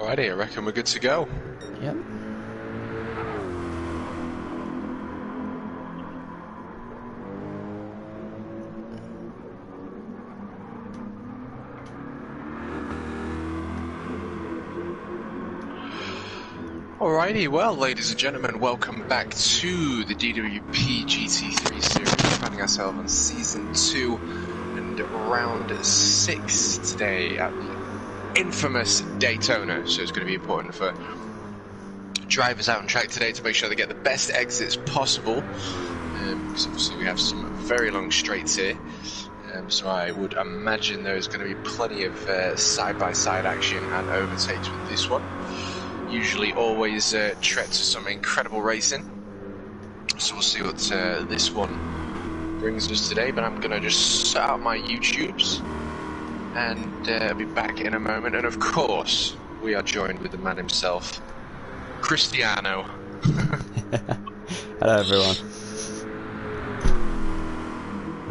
Alrighty, I reckon we're good to go. Yep. Alrighty, well, ladies and gentlemen, welcome back to the DWP GT3 series. We're finding ourselves on Season 2 and Round 6 today at the infamous Daytona. So it's going to be important for drivers out on track today to make sure they get the best exits possible. Because obviously we have some very long straights here. So I would imagine there's going to be plenty of side-by-side action and overtakes with this one. Usually always tread to some incredible racing. So we'll see what this one brings us today, but I'm going to just set out my YouTubes and I'll be back in a moment. And of course, we are joined with the man himself, Cristiano. Hello everyone.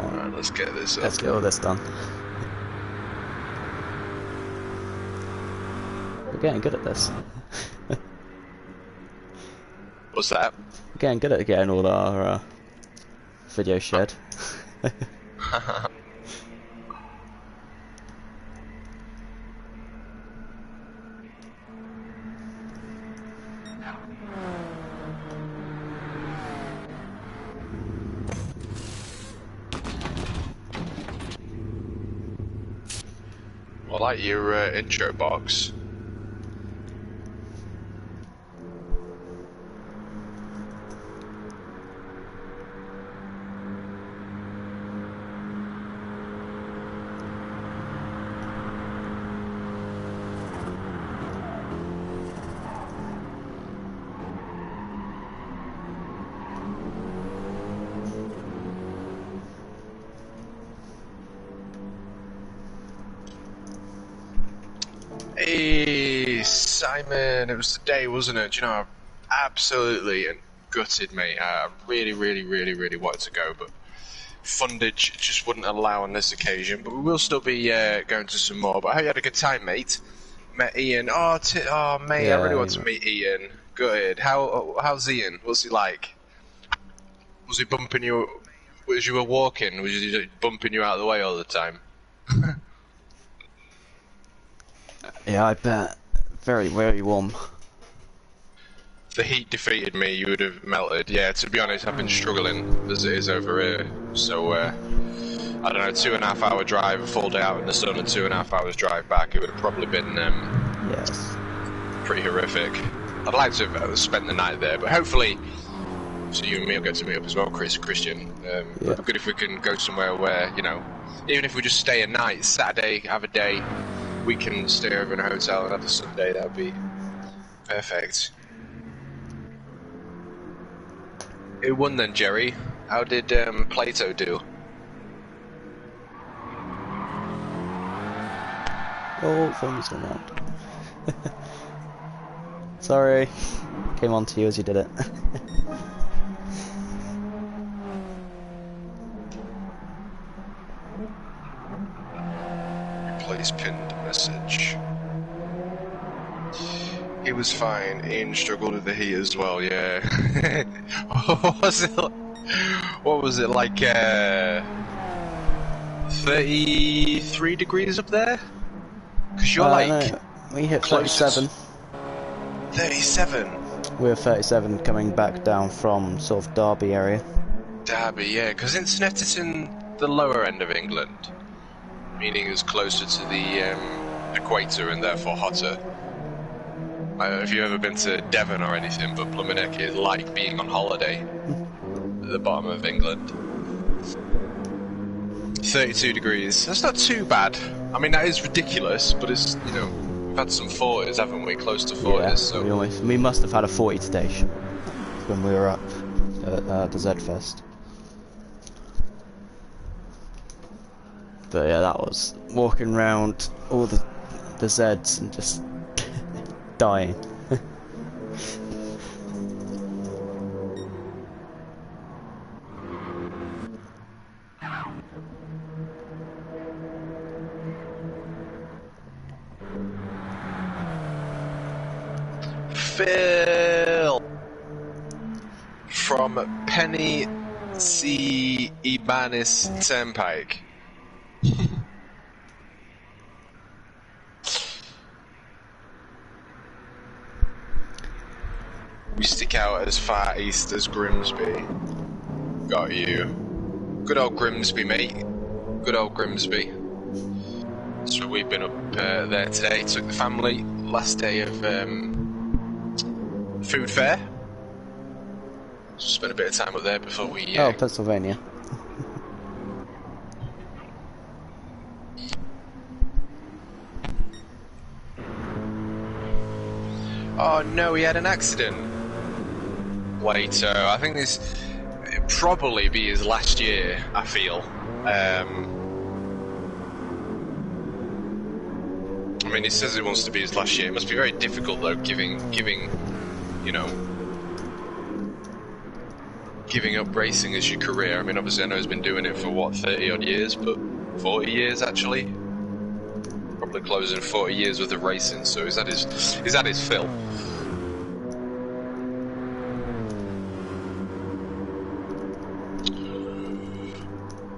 Alright, let's get this up. Let's get all this done. We're getting good at this. What's that? We're getting good at getting all our videos shared. I like your intro box. Hey, Simon, it was the day, wasn't it? Do you know, absolutely and gutted, mate. I really wanted to go, but fundage just wouldn't allow on this occasion. But we will still be going to some more. But I hope you had a good time, mate. Met Ian. Oh, mate, yeah, I really want to meet Ian. Good. How's Ian? What's he like? Was he bumping you as you were walking? Was he bumping you out of the way all the time? Yeah, I bet. Very warm. If the heat defeated me, you would have melted. Yeah, to be honest, I've been struggling as it is over here. So, I don't know, 2.5 hour drive, a full day out in the sun, and 2.5 hours drive back, it would have probably been yes, pretty horrific. I'd like to have spent the night there, but hopefully, so you and me will get to meet up as well, Christian. It'd be good if we can go somewhere where, you know, even if we just stay a night, Saturday, have a day, we can stay over in a hotel and have a Sunday. That would be perfect. Who won then, Jerry? How did Plato do? Oh, phone's gone out. Sorry, came on to you as you did it. Replace pinned message. He was fine. Ian struggled with the heat as well. Yeah. What was it like? 33 degrees up there? Because you're like. No, we hit 37. 37. We were 37 coming back down from sort of Derby area. Derby, yeah. Because isn't Snetterton the lower end of England? Meaning it's closer to the equator and therefore hotter. I don't know if you've ever been to Devon or anything, but Blumeneke is like being on holiday at the bottom of England. 32 degrees. That's not too bad. I mean, that is ridiculous, but it's, you know, we've had some 40s, haven't we? Close to 40s. Yeah, so we must have had a 40 today when we were up at the Z-Fest. But yeah, that was walking around all the Zeds and just dying. Phil from Penny C. Ibanez Turnpike. We stick out as far east as Grimsby. Got you. Good old Grimsby, mate. Good old Grimsby. So we've been up there today. Took the family. Last day of food fair. Spent a bit of time up there before we... Oh, Pennsylvania. Oh no, he had an accident. Wait, I think this it'd probably be his last year, I feel. I mean, he says it wants to be his last year. It must be very difficult, though, giving, you know, giving up racing as your career. I mean, obviously, I know he's been doing it for, what, 30-odd years, but 40 years, actually? Probably closing 40 years worth of racing, so he's had his fill.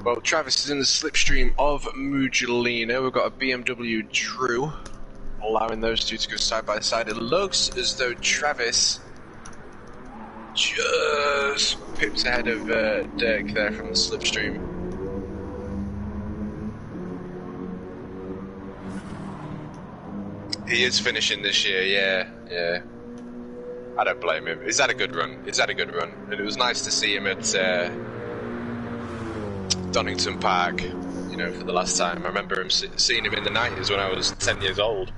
Well, Travis is in the slipstream of Mugelino. We've got a BMW Drew, allowing those two to go side by side. It looks as though Travis just pips ahead of Dirk there from the slipstream. He is finishing this year, yeah. I don't blame him. He's had a good run. And it was nice to see him at Donington Park, you know, for the last time. I remember him seeing him in the 90s when I was 10 years old.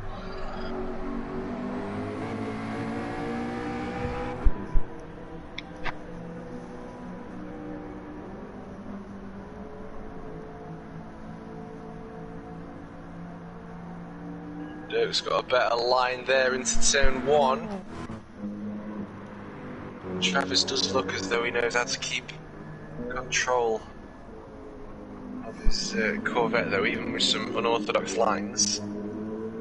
Dirk's got a better line there into turn 1. Travis does look as though he knows how to keep control of his Corvette, though, even with some unorthodox lines.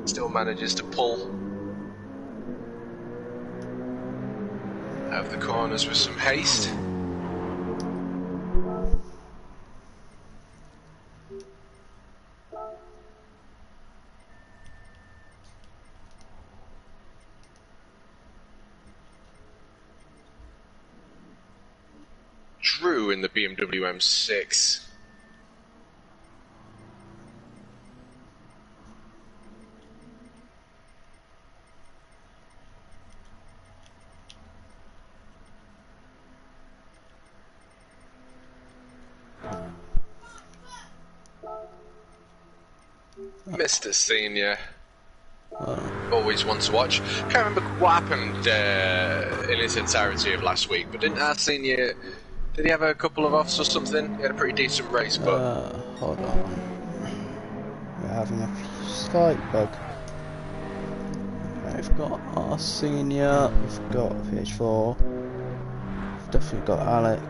Still manages to pull out of the corners with some haste. Drew in the BMW M6. Mr. Senior. Always one to watch. Can't remember what happened in its entirety of last week, but didn't our Senior... Did he have a couple of offs or something? He had a pretty decent race, but... Hold on. We're having a slight bug. We've got our Senior, we've got VH4, we've definitely got Alec.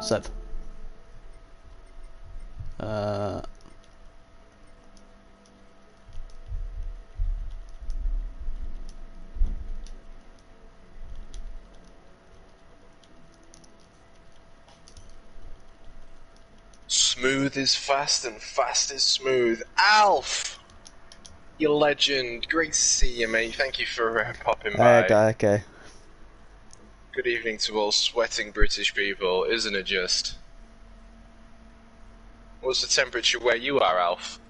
Sev. Smooth is fast and fast is smooth. Alf! You legend. Great to see you, mate. Thank you for popping by. Okay. Good evening to all sweating British people, isn't it just? What's the temperature where you are, Alf?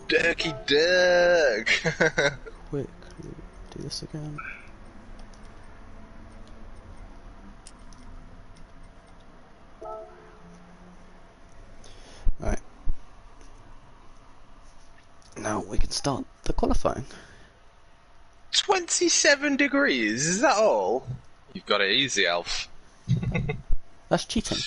Dirky Dirk! Quick, do this again. Right. Now we can start the qualifying. 27 degrees, is that all? You've got it easy, Alf. That's cheating.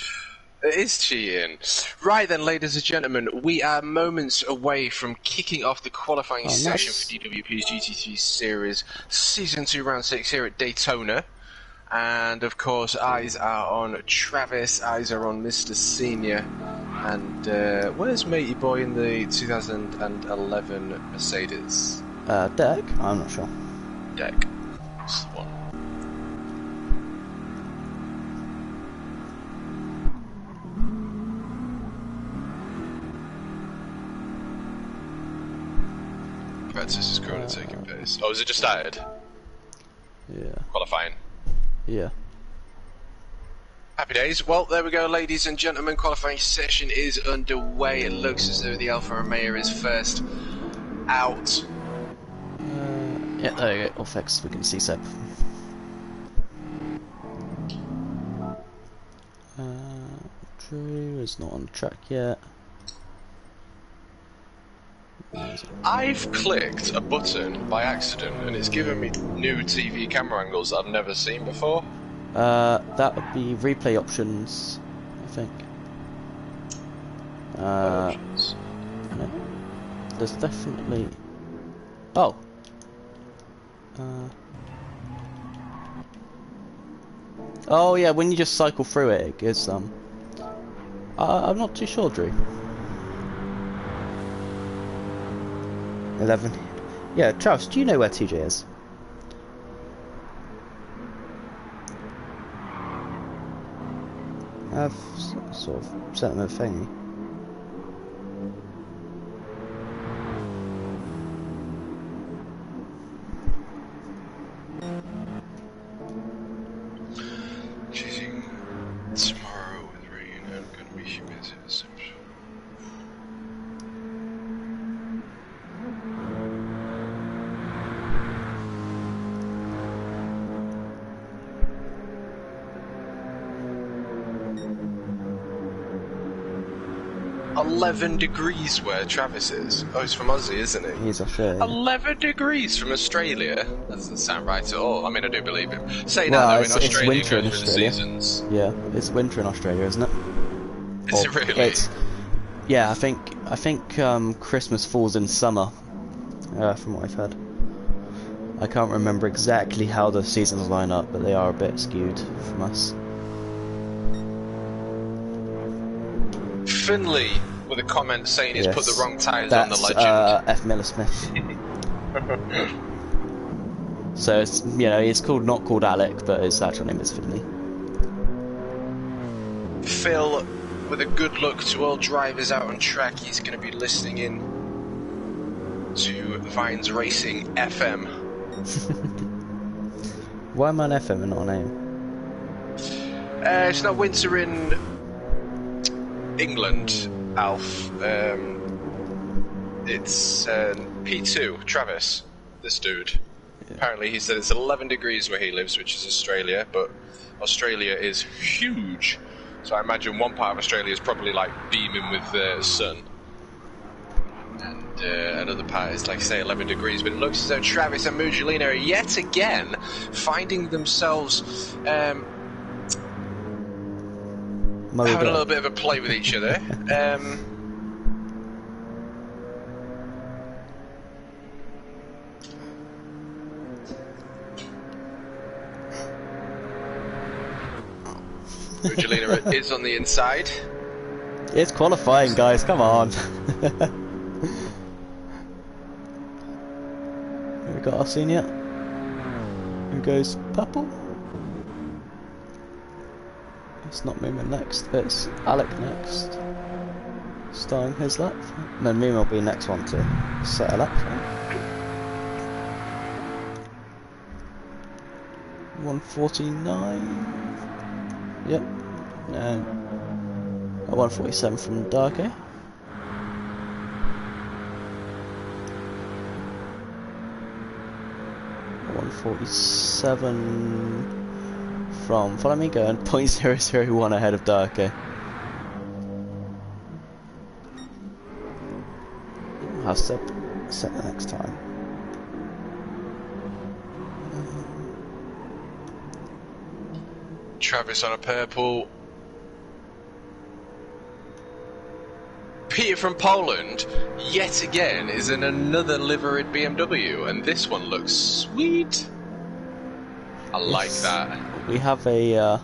It is cheating. Right then, ladies and gentlemen, we are moments away from kicking off the qualifying session for DWP's GT3 Series Season 2 Round 6 here at Daytona. And of course, eyes are on Travis, eyes are on Mr. Senior. And where's Matey Boy in the 2011 Mercedes? Deck? I'm not sure. Deck. That's the one. Francis is currently taking place. Oh, is it just started? Yeah. Qualifying. Yeah. Happy days. Well, there we go, ladies and gentlemen. Qualifying session is underway. It looks as though the Alfa Romeo is first out. Yeah, there you go. Off X, we can see Seb. Drew is not on the track yet. I've clicked a button by accident and it's given me new TV camera angles that I've never seen before. That would be replay options, I think. Options. No. There's definitely... Oh! Oh yeah, when you just cycle through it, it gives I'm not too sure, Drew. 11. Yeah, Travis, do you know where TJ is? I've sort of sent him a thingy. Chasing tomorrow with rain and gonna be humid. 11 degrees where Travis is. Oh, he's from Aussie, isn't he? He's Australian. 11 degrees from Australia? That doesn't sound right at all. I mean, I do believe him. Say well, that though, it's, in Australia, it's winter in Australia. Seasons. Yeah, it's winter in Australia, isn't it? Is it really? Yeah, I think Christmas falls in summer, from what I've heard. I can't remember exactly how the seasons line up, but they are a bit skewed from us. Finley with a comment saying he's put the wrong tyres on the legend. F. Miller Smith. So it's, you know, it's not called Alec, but his actual name is Finley. Phil with a good look to all drivers out on track. He's going to be listening in to VinesRacing FM. Why am I an FM and not an AM? It's not winter in England, Alf. It's P2, Travis, this dude. Yeah. Apparently he said it's 11 degrees where he lives, which is Australia, but Australia is huge. So I imagine one part of Australia is probably like beaming with sun. And another part is, like, say, 11 degrees. But it looks as though Travis and Mugelino are yet again finding themselves having a little bit of a play with each other. Mugelino is on the inside. It's qualifying, guys, come on. We got our senior. Who goes purple? It's not Moomin next, it's Alec next. Starting his lap. And then Moomin will be next one to set a lap. 149. Yep. And 147 from Darko. .47 from Follow Me, going .001 ahead of Darko. I'll set the next time. Travis on a purple. Peter from Poland, yet again, is in another liveried BMW, and this one looks sweet. I like that. we have a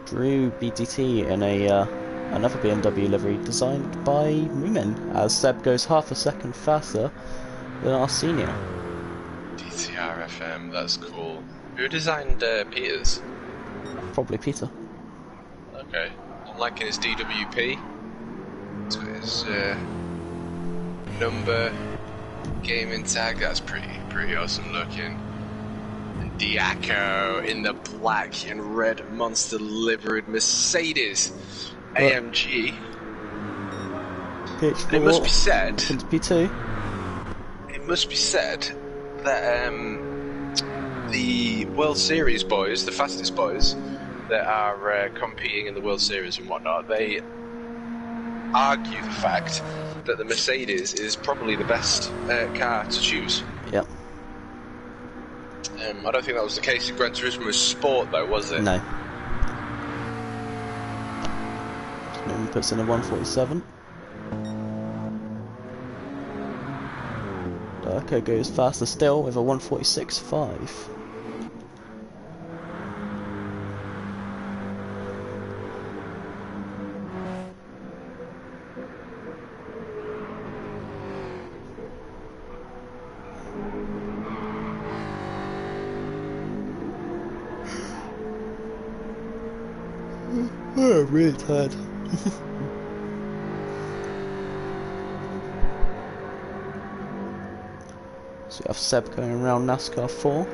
Drew BTT in another BMW livery designed by Moomin, as Seb goes half a second faster than our senior. DTR FM, that's cool. Who designed Peter's? Probably Peter. Okay. I'm liking his DWP. So his number, gaming tag, that's pretty awesome looking. And Diaco in the black and red monster livered Mercedes AMG. PH4, And it must be said. P2. It must be said that the World Series boys, the fastest boys that are competing in the World Series and whatnot, they argue the fact that the Mercedes is probably the best car to choose. Yep. I don't think that was the case in Gran Turismo Sport, though, was it? No. Newman puts in a 147. Darko goes faster still with a 146.5. Oh, I'm really tired. So we have Seb going around NASCAR 4.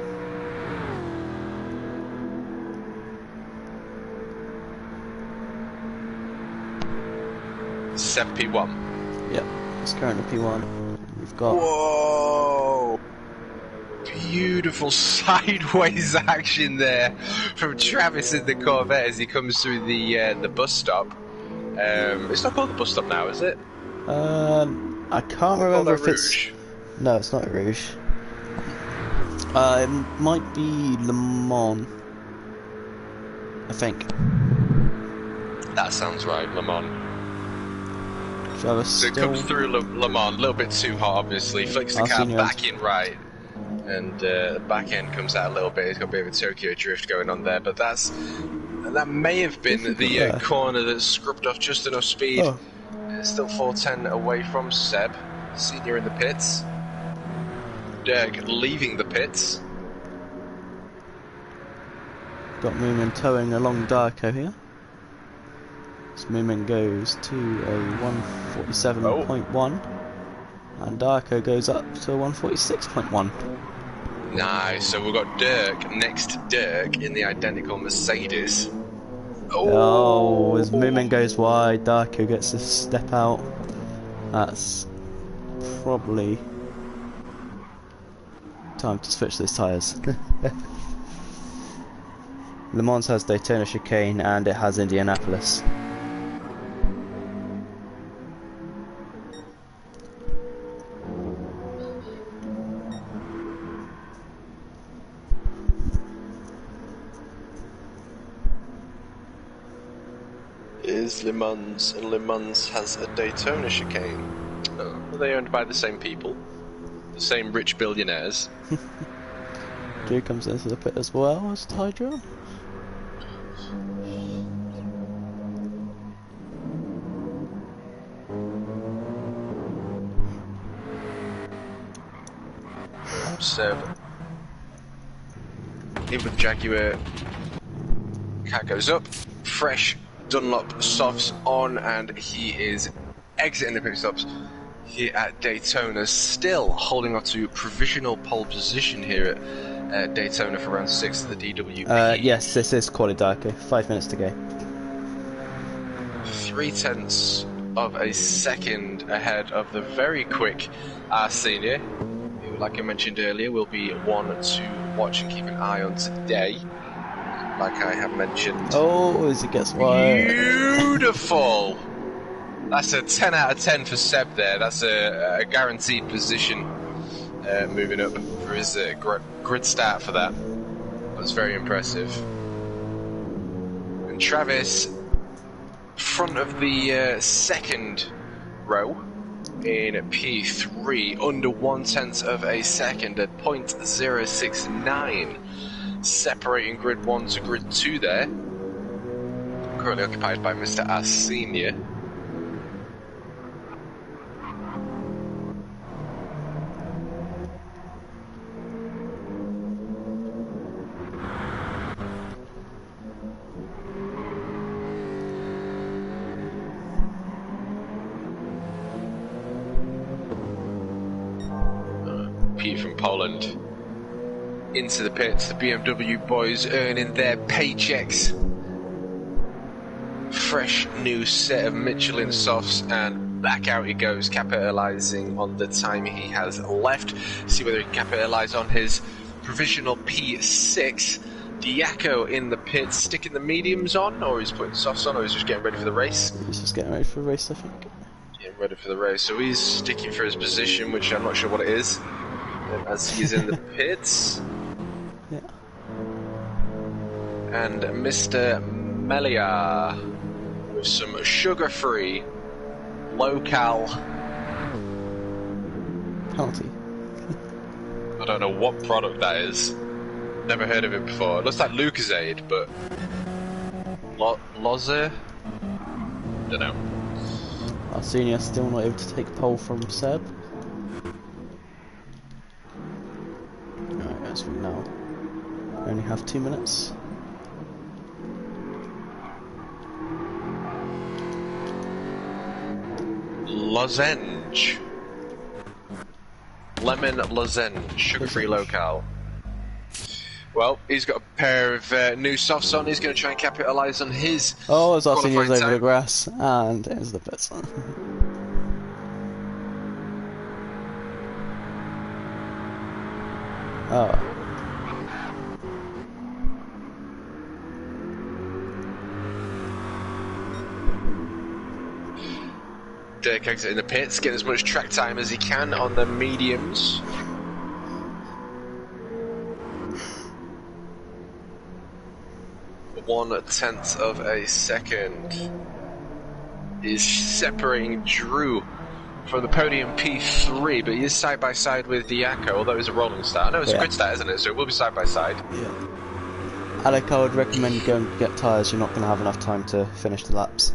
Seb P1. Yep, it's currently P1. We've got... Whoa! Beautiful sideways action there from Travis in the Corvette as he comes through the bus stop. It's not called the bus stop now, is it? I can't remember if it's... No, it's not Rouge. It might be Le Mans, I think. That sounds right, Le Mans. So it comes through Le Mans, a little bit too hot, obviously. Flicks the car back in right, and the back end comes out a little bit. It's got a bit of a Tokyo drift going on there, but that may have been the corner that scrubbed off just enough speed. Oh. Still 410 away from Seb, senior in the pits. Dirk leaving the pits. Got Moomin towing along Darko here. So Moomin goes to a 147.1 and Darko goes up to a 146.1. Nice, so we've got Dirk next to Dirk in the identical Mercedes. Oh, as Moomin goes wide, Darko gets to step out. That's probably time to switch those tyres. Le Mans has Daytona chicane and it has Indianapolis. Is Le Mans, and Le Mans has a Daytona chicane. Are they owned by the same people? The same rich billionaires? Drew comes into the pit as well as Hydra. Seb in with Jaguar. Cat goes up. Fresh Dunlop softs on, and he is exiting the pit stops here at Daytona, still holding on to provisional pole position here at Daytona for round 6 of the DWP. Yes, this is quality Darko. 5 minutes to go. 0.3 of a second ahead of the very quick senior, who, like I mentioned earlier, will be one to watch and keep an eye on today. Like I have mentioned. Oh, as it gets wide. Beautiful! That's a 10 out of 10 for Seb there. That's a guaranteed position moving up for his grid start for that. That's very impressive. And Travis, front of the second row in P3, under 1/10 of a second at 0.069. separating grid 1 to grid 2 there. Currently occupied by Mr. As Senior. Pete from Poland into the pits. The BMW boys earning their paychecks. Fresh new set of Michelin softs, and back out he goes, capitalising on the time he has left. See whether he can capitalise on his provisional P6. Diaco in the pits, sticking the mediums on, or he's putting softs on, or he's just getting ready for the race. He's just getting ready for the race, I think. Getting ready for the race, so he's sticking for his position, which I'm not sure what it is. As he's in the pits. Yeah. And Mr. Melia with some sugar-free, low-cal penalty. I don't know what product that is. Never heard of it before. It looks like Lucozade, but Loze? Don't know. Our senior still not able to take pole from Seb. Alright, as we now only have 2 minutes. Lozenge. Lemon lozenge, sugar-free local. Well, he's got a pair of new softs on. He's going to try and capitalise on his. Oh, as our senior's over time. the grass, and there's the pits. Oh. Dirk exit in the pits, get as much track time as he can on the mediums. .1 of a second is separating Drew from the podium P3, but he is side by side with Diaco, although it's a rolling start. No, it's a grid start, isn't it? So it will be side by side. Yeah. Alec, I would recommend you go and get tyres. You're not going to have enough time to finish the laps.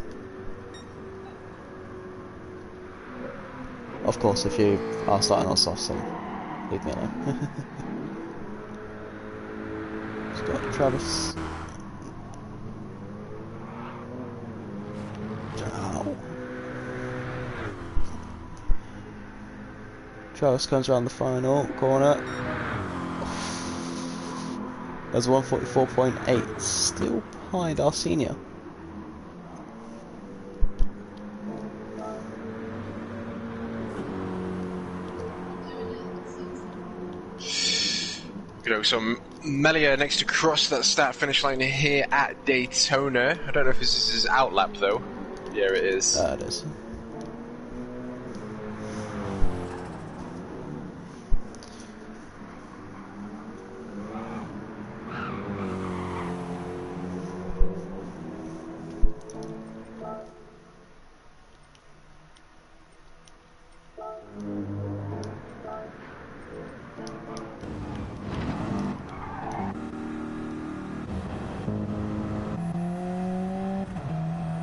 Of course, if you are starting on softs, then leave me alone. Just got Travis. Ow. Travis comes around the final corner. There's 144.8, still behind our senior. So Melia next to cross that start-finish line here at Daytona. I don't know if this is his outlap though. Yeah, it is. It is.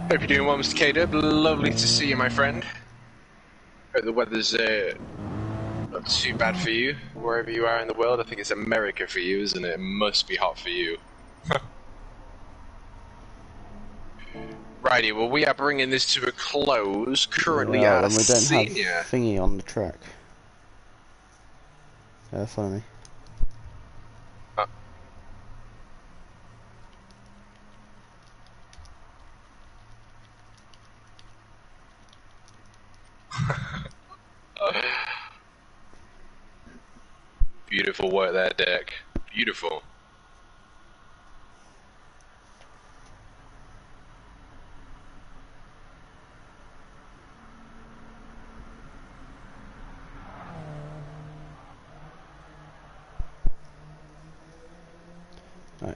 Hope you're doing well, Mr. K-Dub. Lovely to see you, my friend. Hope the weather's not too bad for you, wherever you are in the world. I think it's America for you, isn't it? It must be hot for you. Righty, well, we are bringing this to a close. Currently, well, our and we don't senior... have thingy on the track. Follow me. Beautiful work there, Dirk. Beautiful. Right.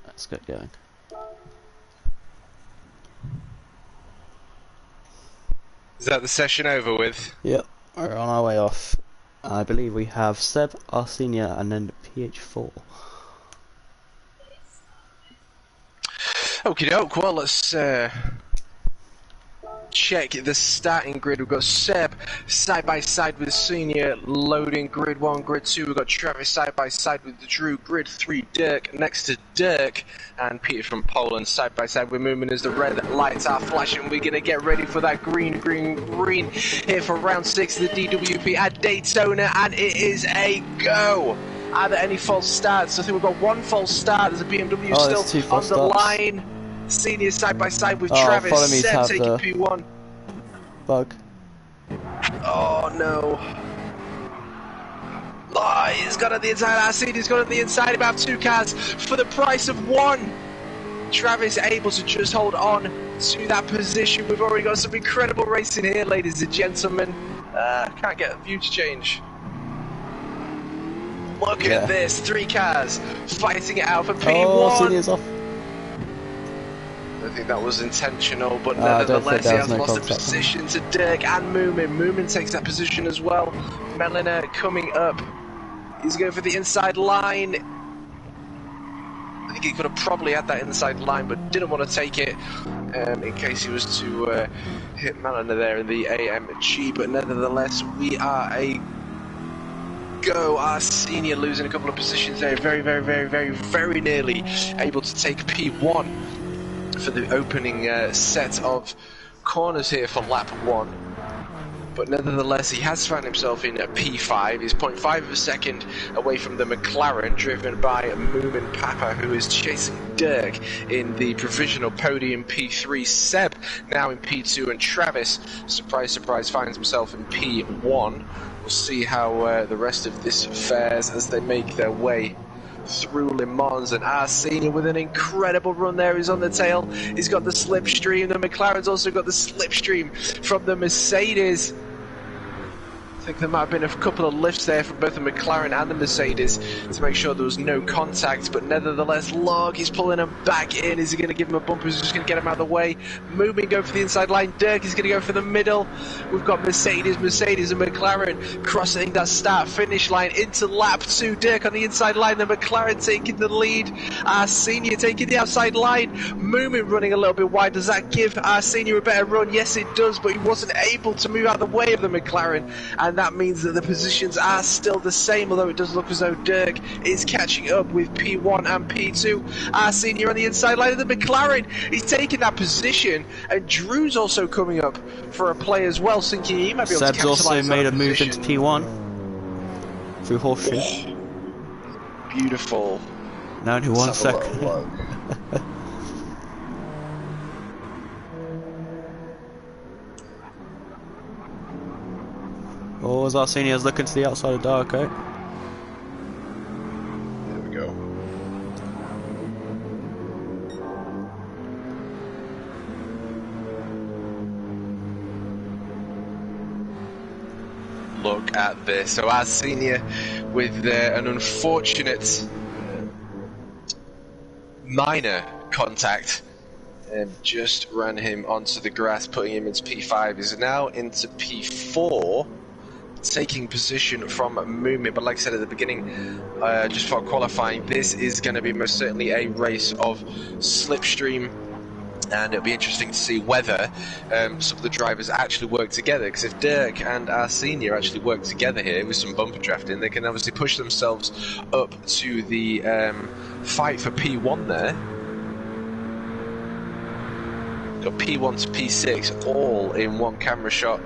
Let's get going. Is that the session over with? Yep, we're on our way off. I believe we have Seb, our senior, and then PH4. Okie doke, well let's check the starting grid. We've got Seb side by side with Senior, loading grid 1, grid 2. We've got Travis side by side with Drew, grid 3, Dirk next to Dirk, and Peter from Poland side by side with Moomin as the red lights are flashing. We're going to get ready for that green here for round 6 of the DWP at Daytona, and it is a go. Are there any false starts? I think we've got one false start. There's a BMW still on the line. Senior side by side with Travis. Follow me, Seb taking P1. Bug. Oh no. Oh, he's got on the inside. Senior's got on the inside. About 2 cars for the price of 1. Travis able to just hold on to that position. We've already got some incredible racing here, ladies and gentlemen. Can't get a view to change. Look at this. 3 cars fighting it out for P1. Oh, Senior's off. I think that was intentional, but nevertheless he has lost the position to Dirk and Moomin. Moomin takes that position as well. Melina coming up. He's going for the inside line. I think he could have probably had that inside line, but didn't want to take it in case he was to hit Melina there in the AMG. But nevertheless, we are a go. Our senior losing a couple of positions there. Very nearly able to take P1. For the opening set of corners here for lap 1. But nevertheless, he has found himself in P5. He's 0.5 of a second away from the McLaren, driven by Moomin Papa, who is chasing Dirk in the provisional podium P3. Seb now in P2, and Travis, surprise, surprise, finds himself in P1. We'll see how the rest of this fares as they make their way through Le Mans, and our senior with an incredible run there. He's on the tail. He's got the slipstream. The McLaren's also got the slipstream from the Mercedes. I think there might have been a couple of lifts there from both the McLaren and the Mercedes to make sure there was no contact, but nevertheless, Log, he's pulling him back in. Is he going to give him a bumper? Is he just going to get him out of the way? Moomin go for the inside line. Dirk is going to go for the middle. We've got Mercedes, and McLaren crossing that start-finish line into lap 2. Dirk on the inside line, the McLaren taking the lead. Our senior taking the outside line. Moomin running a little bit wide. Does that give our senior a better run? Yes, it does, but he wasn't able to move out of the way of the McLaren, and that means that the positions are still the same, although it does look as though Dirk is catching up with P1 and P2. Our senior on the inside line of the McLaren, he's taking that position, and Drew's also coming up for a play as well, thinking he might be able to capitalize Seb's also made a move position. into P1 through horseshoe. Beautiful. Now only 1 second. Oh, as our seniors looking to the outside of Darko. There we go. Look at this. So our senior with an unfortunate minor contact just ran him onto the grass, putting him into P5. He's now into P4. Taking position from Moomin, but like I said at the beginning, just for qualifying, this is going to be most certainly a race of slipstream, and it'll be interesting to see whether some of the drivers actually work together, because if Dirk and our senior actually work together here with some bumper drafting, they can obviously push themselves up to the fight for P1 there. Got P1 to P6 all in one camera shot.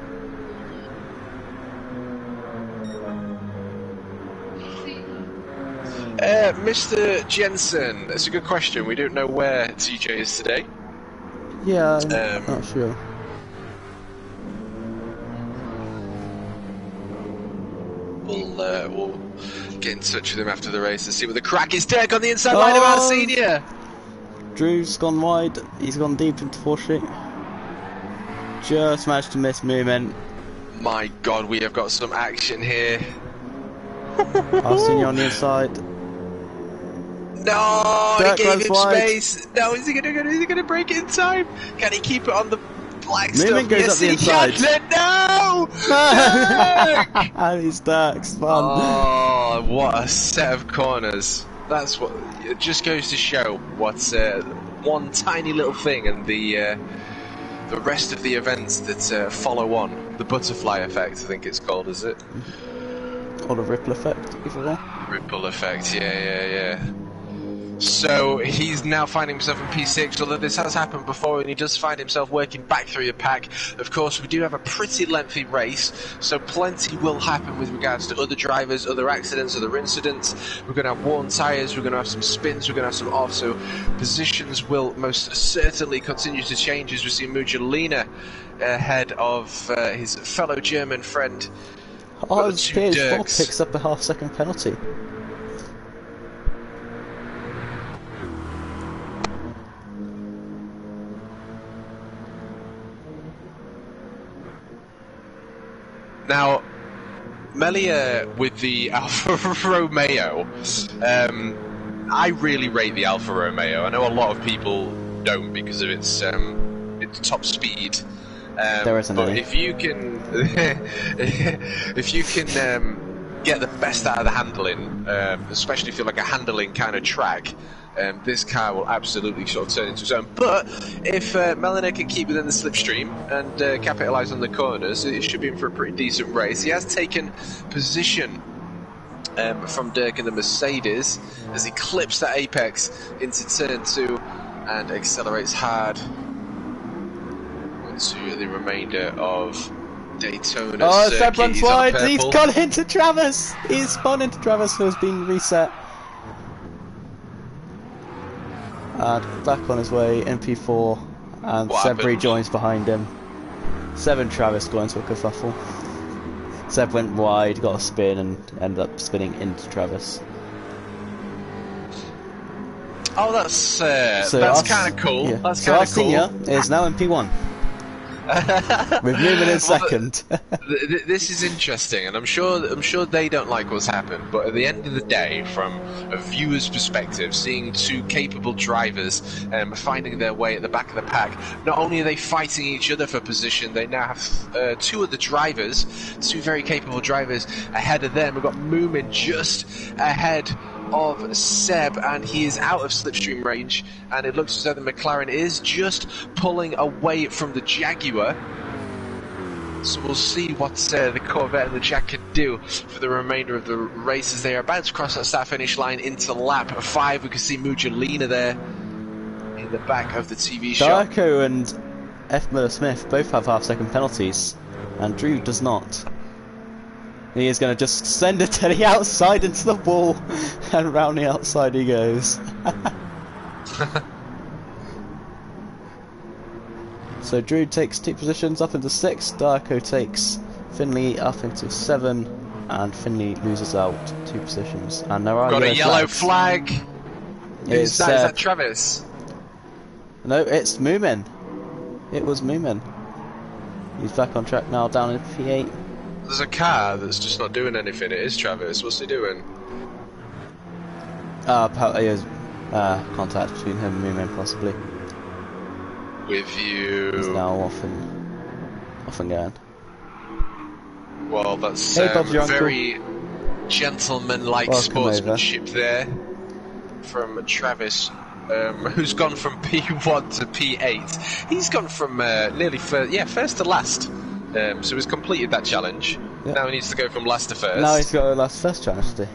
Mr. Jensen, that's a good question. We don't know where TJ is today. Yeah, I'm not sure. We'll get in touch with him after the race and see what the crack is. Dirk on the inside line of our senior. Drew's gone wide. He's gone deep into foreshoe. Just managed to miss movement. My God, we have got some action here. Our senior on the inside. No, Dirk he gave him wide. space. No, is he gonna break it in time? Can he keep it on the black Moomin stuff. goes Yes, up the he inside. can. No! Dirk! These Dirks, fun. Oh, what a set of corners. That's what it just goes to show what's one tiny little thing and the rest of the events that follow on. The butterfly effect, I think it's called, is it? Or the ripple effect, either way. Ripple effect, yeah. So he's now finding himself in P6, although this has happened before, and he does find himself working back through the pack. Of course, we do have a pretty lengthy race, so plenty will happen with regards to other drivers, other accidents, other incidents. We're going to have worn tyres, we're going to have some spins, we're going to have some off, so positions will most certainly continue to change as we see Mujolina ahead of his fellow German friend. Oh, PS4 picks up a half-second penalty. Now, Melia with the Alfa Romeo, I really rate the Alfa Romeo. I know a lot of people don't because of its top speed. There isn't but any. if you can, get the best out of the handling, especially if you're like a handling kind of track, this car will absolutely sort of turn into its own. But if Melina can keep within the slipstream and capitalise on the corners, it should be in for a pretty decent race. He has taken position from Dirk in the Mercedes as he clips that apex into turn 2 and accelerates hard into the remainder of Daytona. Oh, Seb runs wide. Purple. He's gone into Travis. He's spun into Travis, who has been reset. And back on his way, MP4, and What Seb happened? rejoins behind him. Seb and Travis got into a kerfuffle. Seb went wide, got a spin, and ended up spinning into Travis. Oh, that's kind of cool. Yeah. That's So our kind of cool. senior is now in P1. With moving in second. This is interesting, and I'm sure they don't like what's happened. But at the end of the day, from a viewer's perspective, seeing two capable drivers finding their way at the back of the pack, not only are they fighting each other for position, they now have two other drivers, two very capable drivers ahead of them. We've got Moomin just ahead of Seb, and he is out of slipstream range, and it looks as though the McLaren is just pulling away from the Jaguar. So we'll see what the Corvette and the Jag can do for the remainder of the race as they are about to cross that start-finish line into lap 5. We can see Mujolina there in the back of the TV shop. Darko and F. Miller Smith both have half-second penalties, and Drew does not. He is going to just send it to the outside into the wall, and round the outside he goes. So Drew takes 2 positions up into 6, Darko takes Finley up into 7, and Finley loses out 2 positions. And there are Got a yellow flags. flag. It's Is that Travis? No, it's Moomin. It was Moomin. He's back on track now, down in P8. There's a car that's just not doing anything. It is Travis. What's he doing? There's contact between him and Moomin, possibly. With you. He's now off and going. Well, that's Hey, Bob's your very gentleman-like Welcome sportsmanship there from Travis, who's gone from P1 to P8. He's gone from nearly first to last. So he's completed that challenge. Yep. Now he needs to go from last to first. Now he's got a last first challenge to do.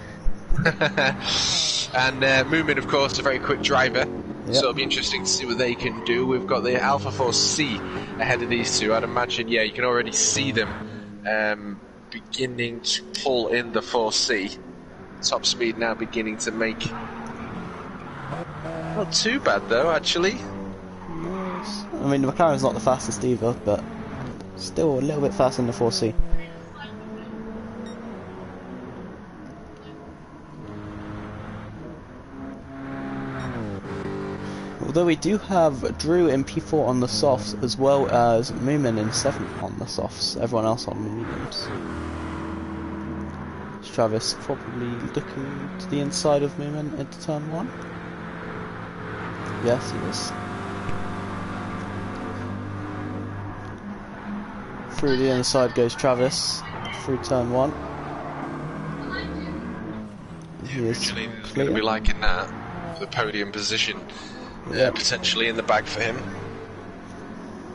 And Moomin, of course, a very quick driver. Yep. So it'll be interesting to see what they can do. We've got the Alpha Force C ahead of these two. I'd imagine, you can already see them beginning to pull in the 4C. Top speed now beginning to make. Not too bad though, actually. Yes. I mean, the McLaren's not the fastest either, but still a little bit faster than the 4C. Although we do have Drew in P4 on the softs, as well as Moomin in 7th on the softs, everyone else on the mediums. Travis probably looking to the inside of Moomin into turn 1. Yes, he is. Through the inside goes Travis, through turn 1. He is Mujolina's clear. going to be liking that for the podium position. Potentially in the bag for him.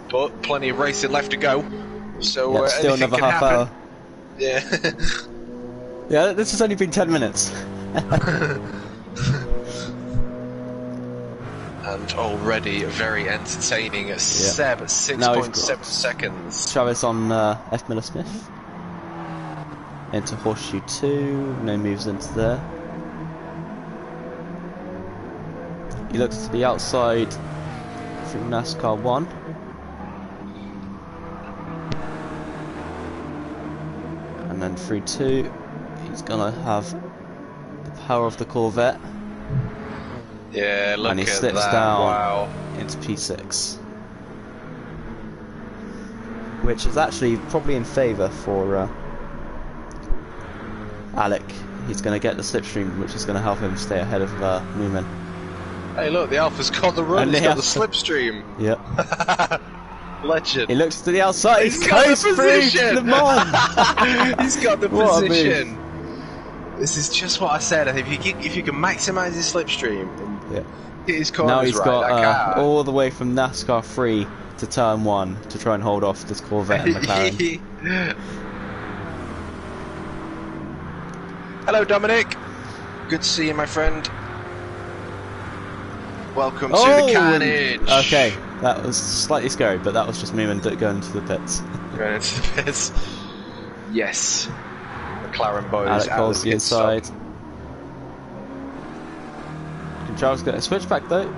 But plenty of racing left to go. So still anything another can half happen. hour. Yeah. Yeah, this has only been 10 minutes. And already very entertaining. Seb at 6.7 seconds. Travis on F. Miller Smith. Into Horseshoe 2, no moves into there. He looks to the outside through NASCAR 1. And then through 2, he's gonna have the power of the Corvette. Yeah, look and he at slips that. down Wow. into P6. Which is actually probably in favour for Alec. He's going to get the slipstream, which is going to help him stay ahead of Newman. Hey, look, the Alpha's got the run, he's got the slipstream. Yep. Legend. He looks to the outside, He's got the position! Le Mans! He's got the What a position. This is just what I said. If you can maximise his slipstream and hit his corners now he's right, got all the way from NASCAR 3 to turn 1 to try and hold off this Corvette and McLaren. Hello, Dominic. Good to see you, my friend. Welcome to the carnage. Okay, that was slightly scary, but that was just me going into the pits. Going into the pits. Yes. McLaren boys Alec out Cole's of the the inside. Charles got a switchback though.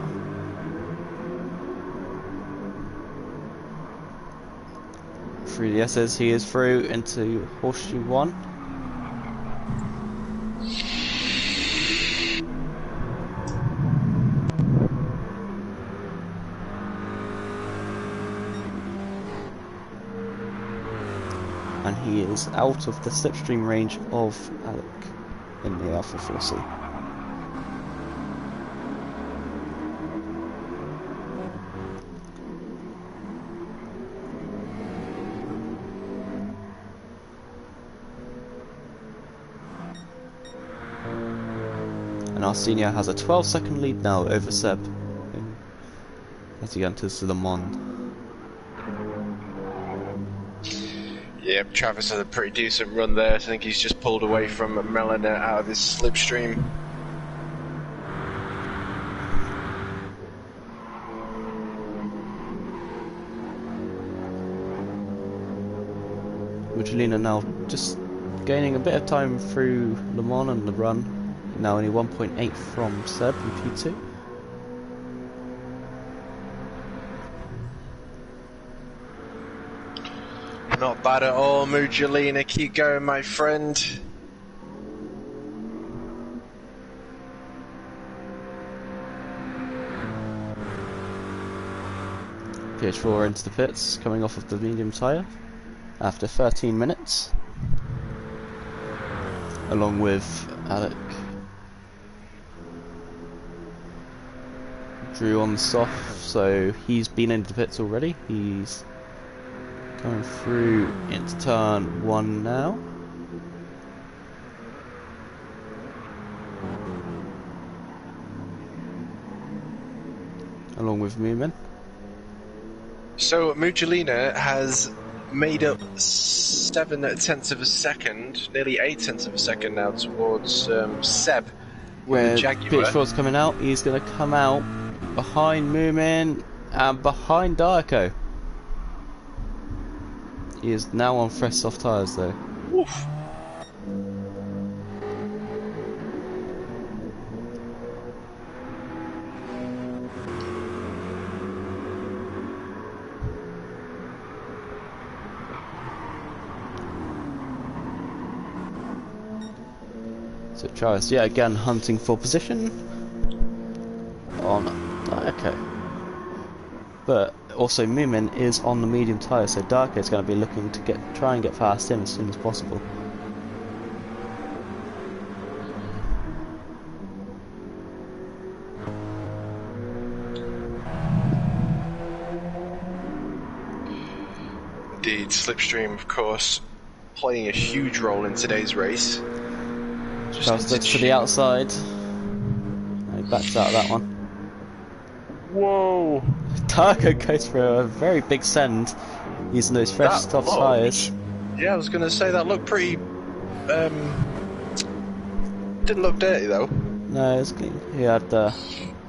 Through the S's, he is through into Horseshoe 1. And he is out of the slipstream range of Alec in the Alpha 4C. And our senior has a 12-second lead now over Seb as he enters the Le Mans. Yep, Travis had a pretty decent run there. I think he's just pulled away from Melina out of this slipstream. Mujolina now just gaining a bit of time through Le Mans and the run. Now only 1.8 from Seb in P2. Not bad at all, Mujolina. Keep going, my friend. PH4 into the pits, coming off of the medium tyre after 13 minutes. Along with Alec. Drew on the soft, so he's been into the pits already. He's going through into turn 1 now. Along with Moomin. So Mujolina has made up 7/10 of a second, nearly 8/10 of a second now towards Seb. Where Jaguar. Pitchfork's coming out, he's going to come out behind Moomin and behind Darko. He is now on fresh soft tyres though. Oof. So Travis, yeah, again hunting for position on Darko. But also Moomin is on the medium tyre, so Darko is going to be looking to try and get past him as soon as possible. indeed. Slipstream, of course, playing a huge role in today's race. Charles looks to the outside. He backs out of that one. Whoa! Darko goes for a very big send using those fresh soft tyres. Yeah, I was going to say that looked pretty. Didn't look dirty though. No, it's clean. He had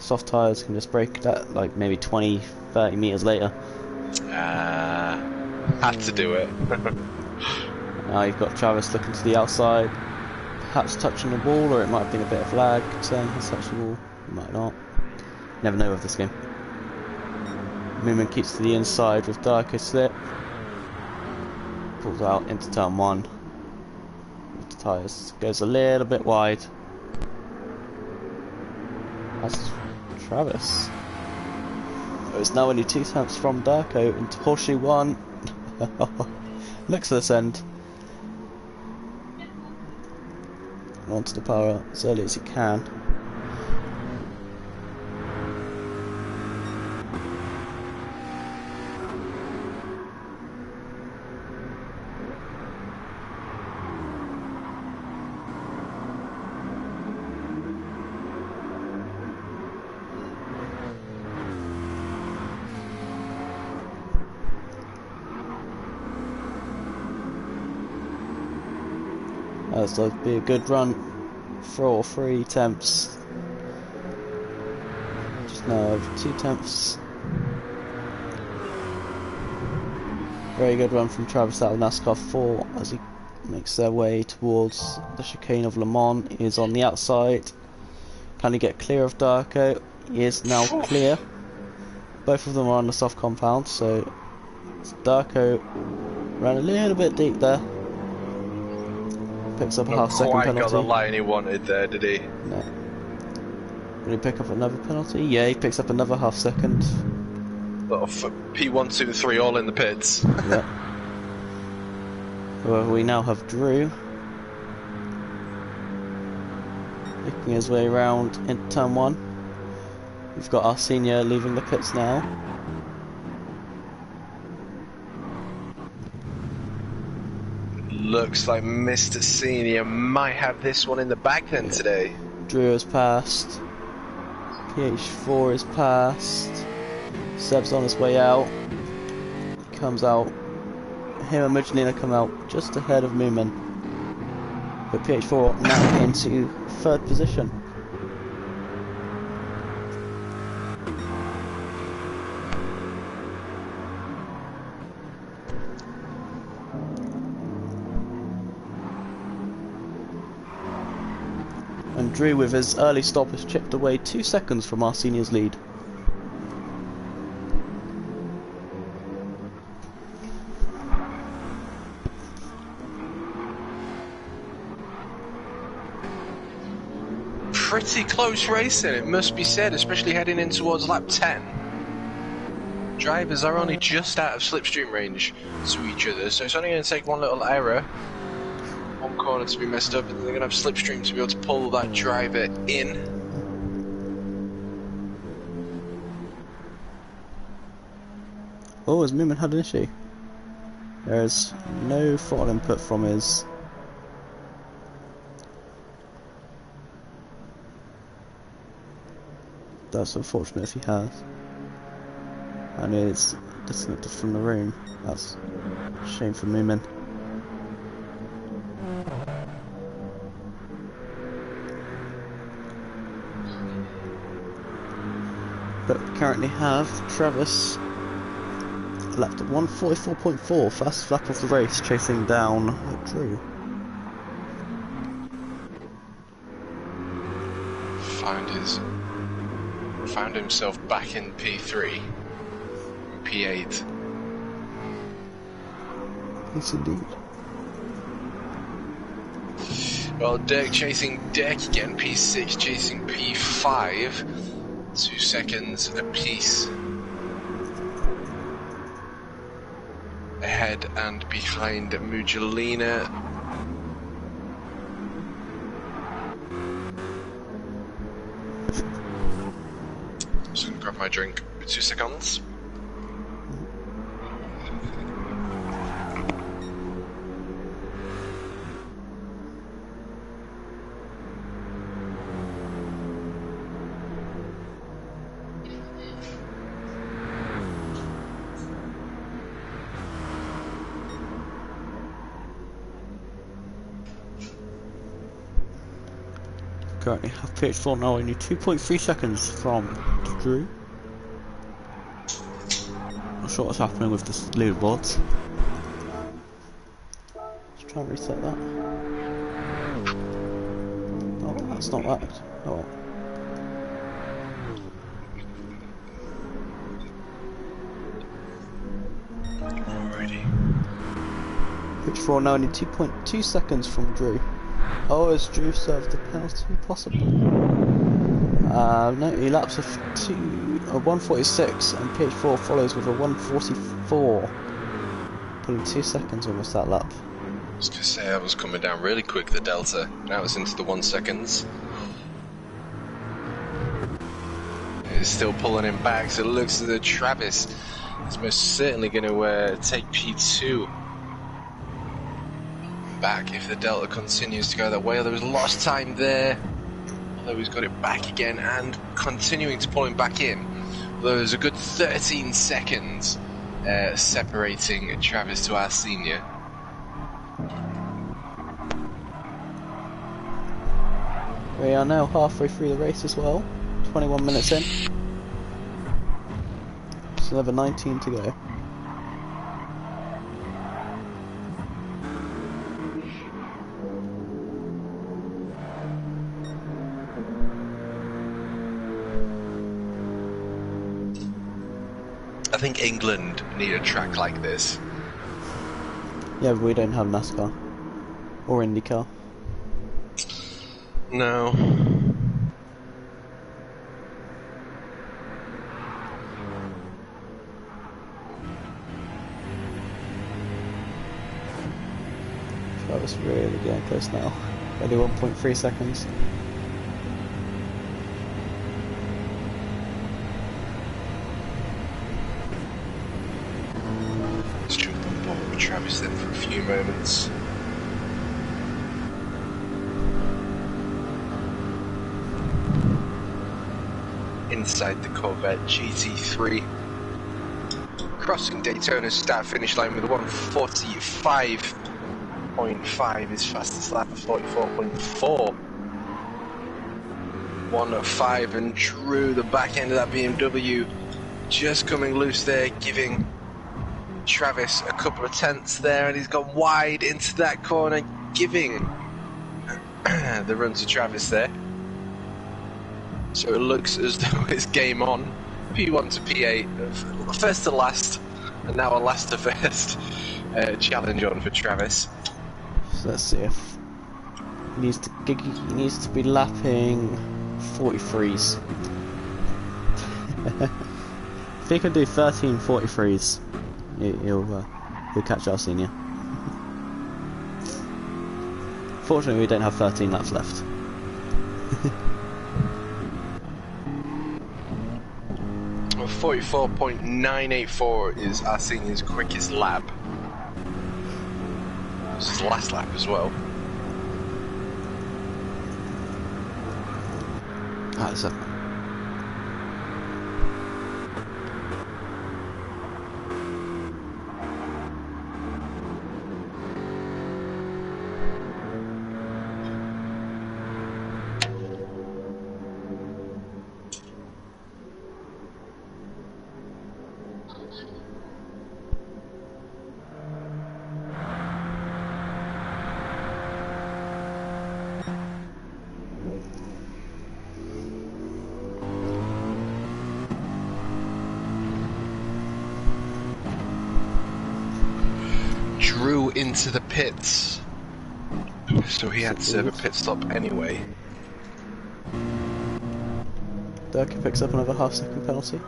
soft tyres, can just break that like maybe 20-30 metres later. Had to do it. Now you've got Travis looking to the outside, perhaps touching the wall, or it might have been a bit of lag saying he's touched the wall. He might not. Never know with this game. Moomin keeps to the inside with Darko slip. Pulls out into turn 1. With the tyres. Goes a little bit wide. That's Travis. So it's now only 2 tenths from Darko into Horseshoe 1. Looks at this end. Onto the power as early as he can. That's like to be a good run for 3 attempts. Just now over 2 attempts. Very good run from Travis out of NASCAR 4 as he makes their way towards the chicane of Le Mans. He is on the outside. Can he get clear of Darko? He is now clear. Both of them are on the soft compound, so Darko ran a little bit deep there. Picks up a half-second penalty. Got the line he wanted there, did he? No. Did he pick up another penalty? Yeah, he picks up another half-second. Little P1, 2, 3 all in the pits. Yeah. However, we now have Drew making his way around into turn 1. We've got our senior leaving the pits now. Looks like Mr. Senior might have this one in the bag then today. Drew has passed. PH4 is passed. Seb's on his way out. He comes out. Him and Michelina come out just ahead of Moomin. But PH4 now into 3rd position. And Drew with his early stop has chipped away 2 seconds from our senior's lead. Pretty close racing, it must be said, especially heading in towards lap 10. Drivers are only just out of slipstream range to each other, so it's only going to take one little error, one corner to be messed up, and they're going to have slipstream to be able to pull that driver in. Oh, has Moomin had an issue? There's no throttle input from his... That's unfortunate if he has. And is disconnected from the room. That's a shame for Moomin. But we currently have Travis lapped at 1:44.4, fastest lap of the race, chasing down Drew. Found himself back in P3, P8. Yes, indeed. Well, Dirk chasing Dirk again, P6 chasing P5, 2 seconds apiece. Ahead and behind Muggelina. Just gonna grab my drink for 2 seconds. Currently have PS4 now only 2.3 seconds from Drew. Not sure what's happening with the leaderboards. Let's try and reset that. Oh, that's not worked. Oh well. Alrighty. PS4 now only 2.2 seconds from Drew. Oh, has Drew served the penalty? Possibly. No, he laps a 1:46 and PH4 follows with a 1:44. Pulling 2 seconds almost that lap. I was going to say, I was coming down really quick, the delta. Now it's into the 1 seconds. It's still pulling him back, so it looks as though Travis is most certainly going to take P2 back if the delta continues to go that way. There was lost time there, although he's got it back again and continuing to pull him back in. Although there's a good 13 seconds separating Travis to our senior. We are now halfway through the race as well. 21 minutes in. Just another 19 to go. I think England need a track like this. Yeah, but we don't have NASCAR or IndyCar. No. Travis really getting close now. Only 1.3 seconds. Let's jump on board with Travis then for a few moments. Inside the Corvette GT3. Crossing Daytona's start-finish line with a 1:45.5, his fastest lap of 44.4. 1:05, and Drew, the back end of that BMW, just coming loose there, giving Travis a couple of tenths there, and he's gone wide into that corner, giving the run to Travis there. So it looks as though it's game on. P1 to P8, first to last, and now a last to first challenge on for Travis. So let's see if he needs to be lapping 43s. If he can do 13 43s, he'll catch our senior. Fortunately, we don't have 13 laps left. 44.984 is our senior's quickest lap. This is the last lap as well. That's it. Drew into the pits, so he had to serve a pit stop anyway. Durkee picks up another half-second penalty.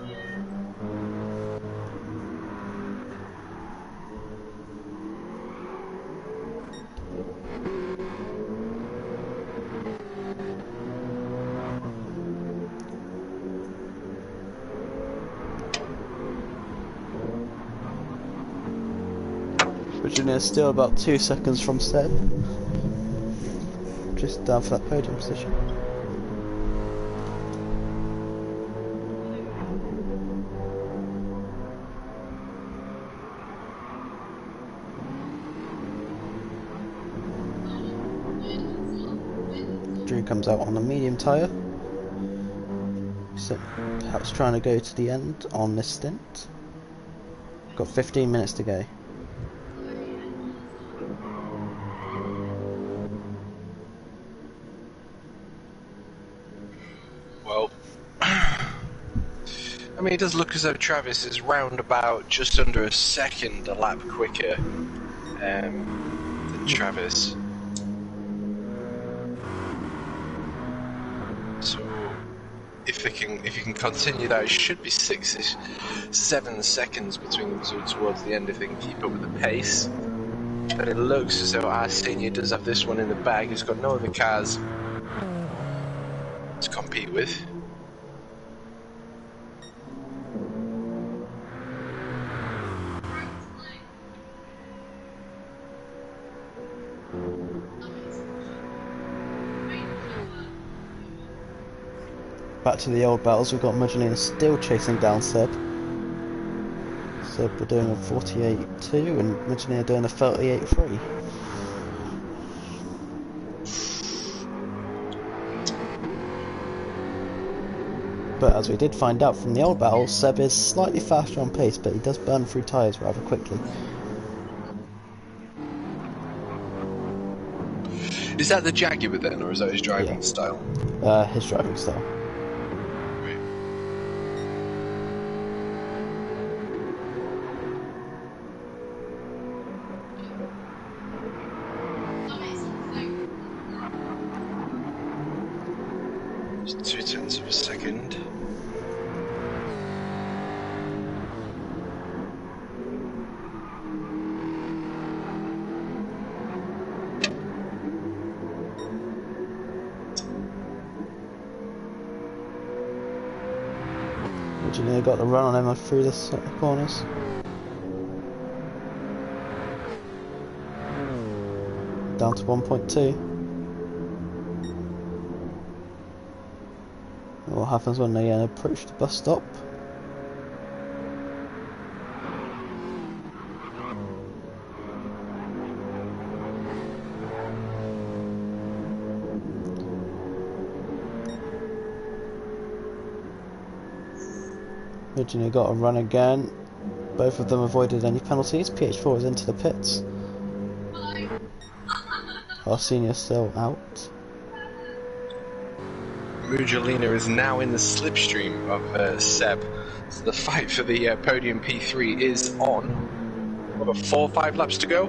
Virginia is still about 2 seconds from Seb. Just down for that podium position. Drew comes out on a medium tyre. So perhaps trying to go to the end on this stint. Got 15 minutes to go. Well, I mean, it does look as though Travis is round about just under a second a lap quicker than Travis. So, if you can continue that, it should be 7 seconds between them two towards the end if they can keep up with the pace. But it looks as though our senior does have this one in the bag. He's got no other cars to compete with. Back to the old battles, we've got Magdalena still chasing down Seb. Seb we're doing a 48.2 and Magdalena doing a 38.3. But as we did find out from the old battle, Seb is slightly faster on pace, but he does burn through tyres rather quickly. Is that the Jaguar then, or is that his driving style? His driving style. Just 0.2 of a second. Virginia got the run on him through the corners. Down to 1.2. What happens when they approach the bus stop? Virginia got a run again. Both of them avoided any penalties. PH4 is into the pits. Our senior still out. Mugelina is now in the slipstream of Seb. So the fight for the podium P3 is on. What, about 4 or 5 laps to go?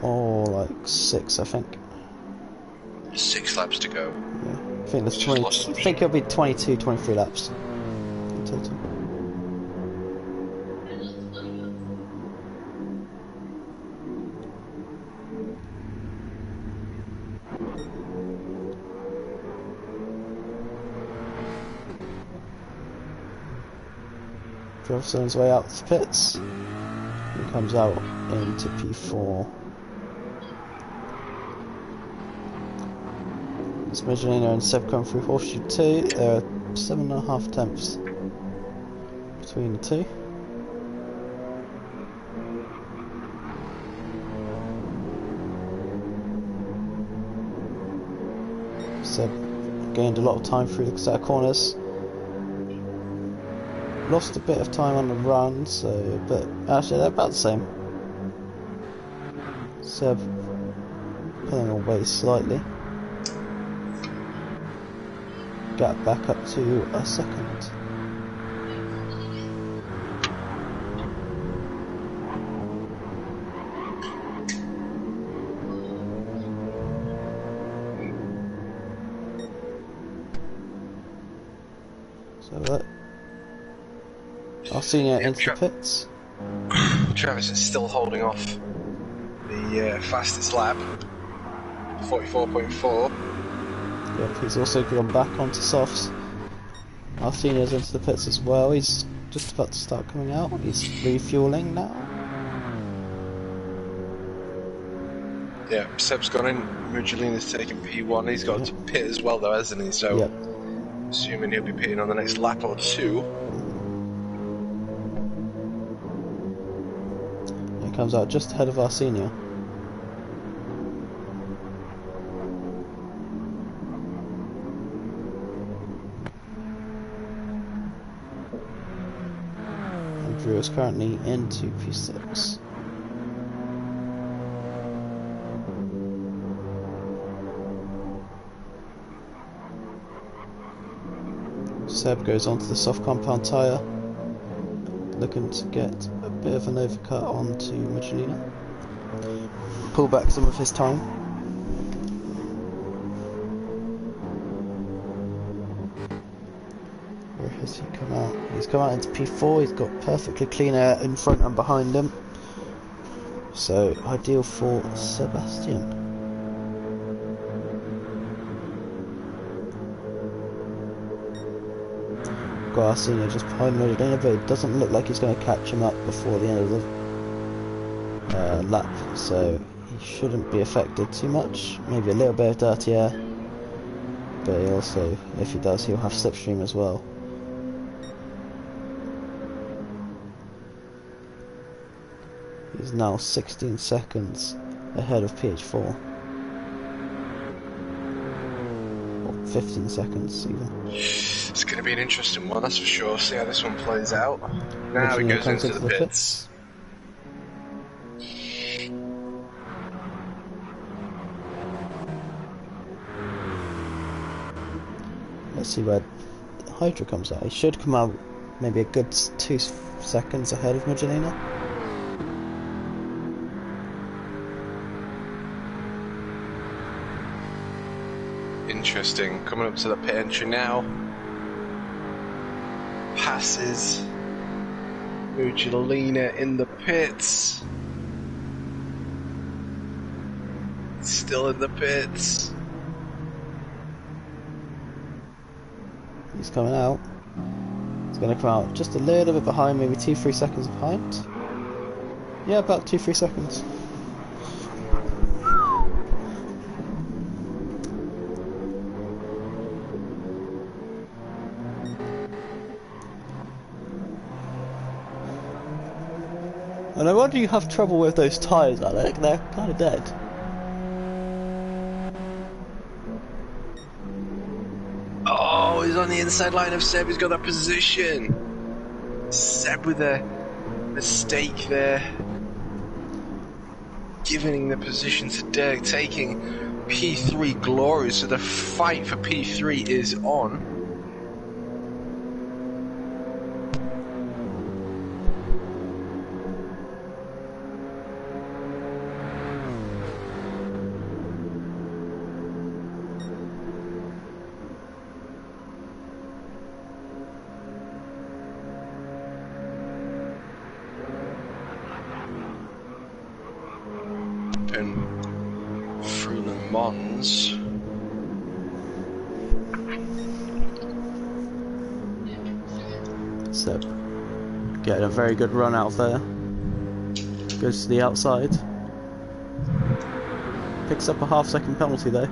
Or like 6, I think. 6 laps to go. Yeah. I think there's 20. I think it'll be 22, 23 laps in total. Drives on his way out to the pits. He comes out into P4. It's Magdalena and Seb come through Horseshoe 2. There are 7.5 tenths between the two. Seb gained a lot of time through the set of corners. Lost a bit of time on the run, but actually they're about the same. Seb pulling away slightly. Got back up to a second. So that our senior into the pits. Travis is still holding off the fastest lap, 44.4. Yep, he's also gone back onto softs. Our senior's into the pits as well. He's just about to start coming out. He's refueling now. Yeah, Seb's gone in. Mugelina's taking P1. He's got to pit as well, though, hasn't he? So, assuming he'll be pitting on the next lap or two. He comes out just ahead of our senior. P3 is currently into P6. Seb goes onto the soft compound tyre, looking to get a bit of an overcut onto Magdalena. Pull back some of his time. Where has he come out? He's come out into P4, he's got perfectly clean air in front and behind him. So, ideal for Sebastian. Garcia just behind Magdalena, but it doesn't look like he's going to catch him up before the end of the lap, so he shouldn't be affected too much. Maybe a little bit of dirty air, but he also, if he does, he'll have slipstream as well. He's now 16 seconds ahead of PH4. Or 15 seconds even. It's going to be an interesting one, that's for sure. See how this one plays out. Now he goes into the pits. Let's see where Hydra comes out. He should come out maybe a good 2 seconds ahead of Magdalena. Interesting. Coming up to the pit entry now. Passes Magdalena in the pits. Still in the pits. He's coming out. He's going to come out just a little bit behind, maybe 2-3 seconds behind. Yeah, about 2-3 seconds. And I wonder you have trouble with those tyres, Alec. They're kind of dead. Oh, he's on the inside line of Seb. He's got that position. Seb with a mistake there. Giving the position to Dirk, taking P3 glory. So the fight for P3 is on. Through Le Mans. So, getting a very good run out there. Goes to the outside. Picks up a half-second penalty though.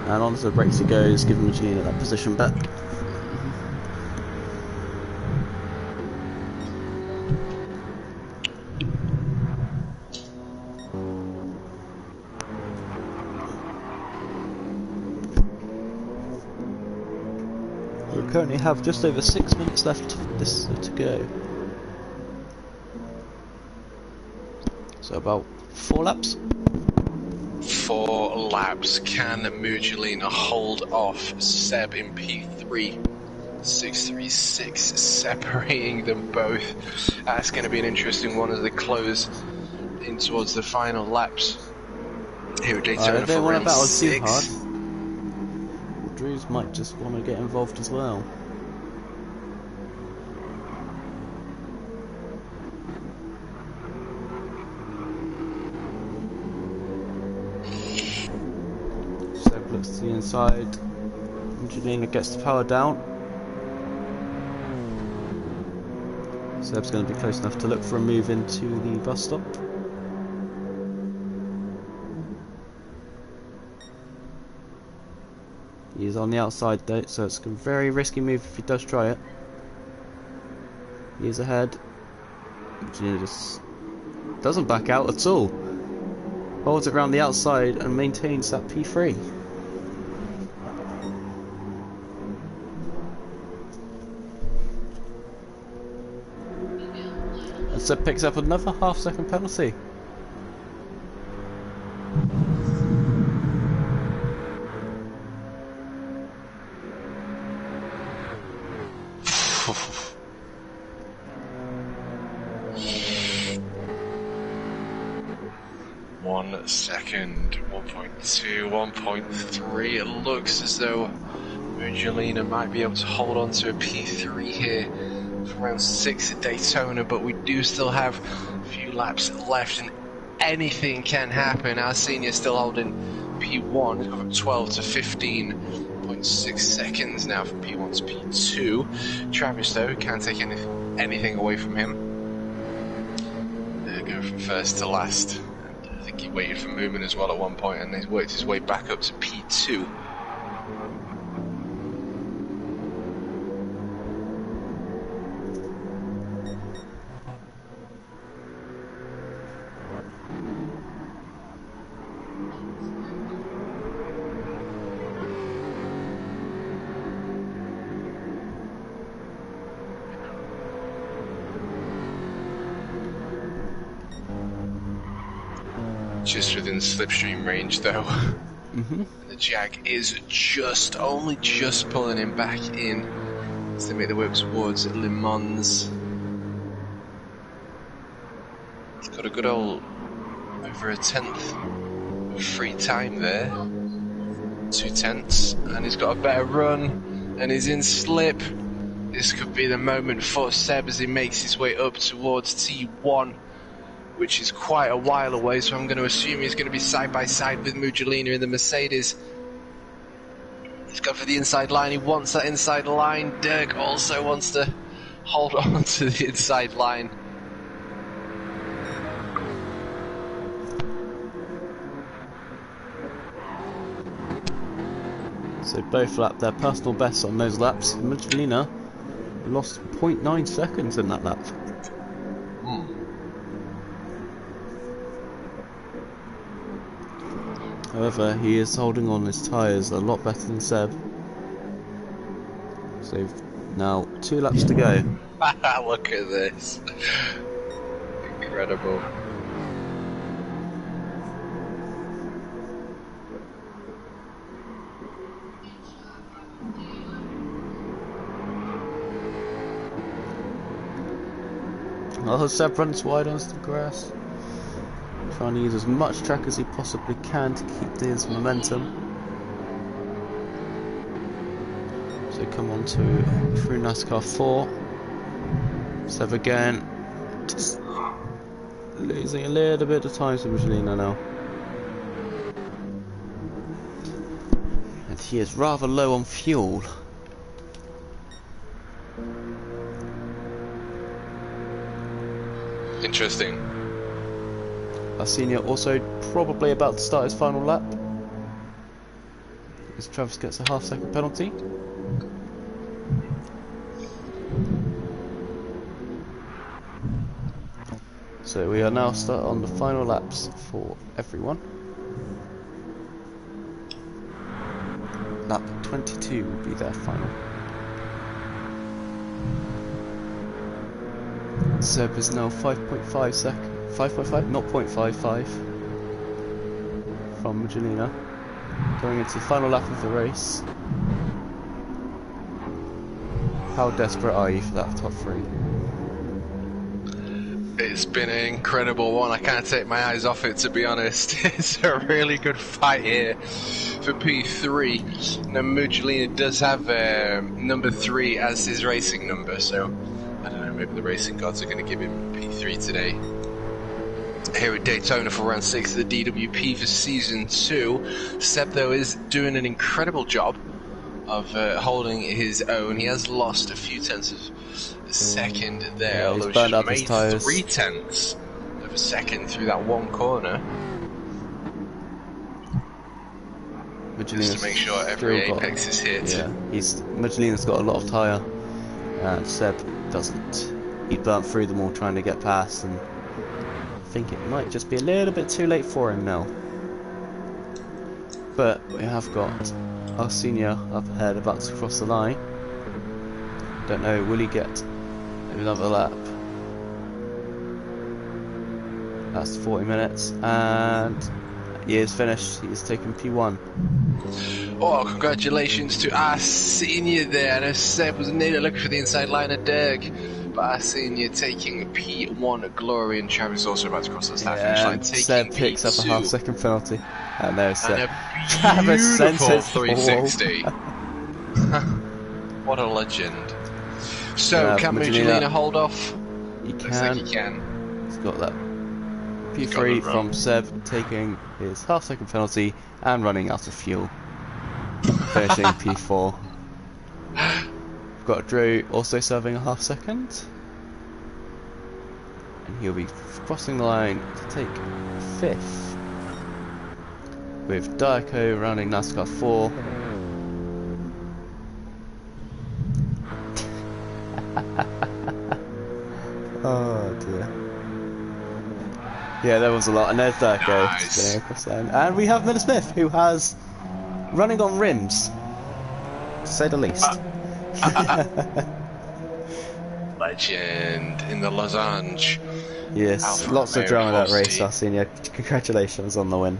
And onto the brakes he goes, giving Magdalena that position back. We currently have just over 6 minutes left to go. So about 4 laps? 4 laps. Can Magdalena hold off Seb in P3? 636 separating them both. That's going to be an interesting one as they close in towards the final laps. Here at Daytona for round 6. Drews might just want to get involved as well. Seb looks to the inside. Magdalena gets the power down. Seb's going to be close enough to look for a move into the bus stop. He's on the outside though, so it's a very risky move if he does try it. He's ahead. Magdalena just doesn't back out at all. Holds it around the outside and maintains that P3. Seb picks up another half-second penalty. One second, 1.2, 1.3. It looks as though Mugelina might be able to hold on to a P3 here for round 6 at Daytona, but we do still have a few laps left and anything can happen. Our senior still holding P1. He's gone from 12 to 15.6 seconds now from P1 to P2. Travis, though, can't take anything away from him. Going from first to last. And I think he waited for movement as well at one point, and he's worked his way back up to P2. Just within slipstream range though. The Jag is only just pulling him back in as they make their way towards Le Mans. He's got a good old over a tenth of free time there. 2/10, and he's got a better run and he's in slip. This could be the moment for Seb as he makes his way up towards T1, which is quite a while away, so I'm going to assume he's going to be side by side with Mugelina in the Mercedes. He's gone for the inside line, he wants that inside line. Dirk also wants to hold on to the inside line. So both lapped their personal bests on those laps. Mugelina lost 0.9 seconds in that lap. However, he is holding on his tyres a lot better than Seb. So now 2 laps to go. Look at this. Incredible. Well, Seb runs wide onto the grass, trying to use as much track as he possibly can to keep his momentum. So come on to through NASCAR 4. Seb again, just losing a little bit of time to Mugelina now. And he is rather low on fuel. Interesting. Our senior also probably about to start his final lap, as Travis gets a half-second penalty. So we are now start on the final laps for everyone. Lap 22 will be their final. Seb is now 5.5 seconds. 5.5, not 0.55 from Mugelina. Going into the final lap of the race. How desperate are you for that top 3? It's been an incredible one. I can't take my eyes off it, to be honest. It's a really good fight here for P3. Now Mugelina does have number 3 as his racing number, so I don't know, maybe the racing gods are going to give him P3 today. Here at Daytona for round 6 of the DWP for season 2. Seb, though, is doing an incredible job of holding his own. He has lost a few tenths of a second there, although he's made 3 tenths of a second through that one corner. Just to make sure every apex is hit. Yeah, Mugelina's got a lot of tyre, and Seb doesn't. He burnt through them all trying to get past, and I think it might just be a little bit too late for him now. But we have got our senior up ahead, about to cross the line. Don't know, will he get another lap? That's 40 minutes, and he is finished. He is taking P1. Oh, congratulations to our senior there. I know Seb was nearly looking for the inside line of Dirk, but our senior taking P1 glory, and Travis also about to cross the start finish line, taking Seb picks P2. up a half-second penalty. And there's And a Travis sends beautiful it 360. What a legend. So, can Mugelina hold off? He Looks like he can. He's got that P3 from Seb taking his half-second penalty and running out of fuel. Finishing P4. We've got Drew also serving a half-second. And he'll be crossing the line to take 5th. With Diaco rounding NASCAR 4. Oh dear. Yeah, there was a lot. And there's Diaco spinning across the line. And we have Miller Smith, who has running on rims, to say the least. Legend in the losange. Yes, Alpha lots of Romeo drama in that Rossi. race, our senior. Congratulations on the win.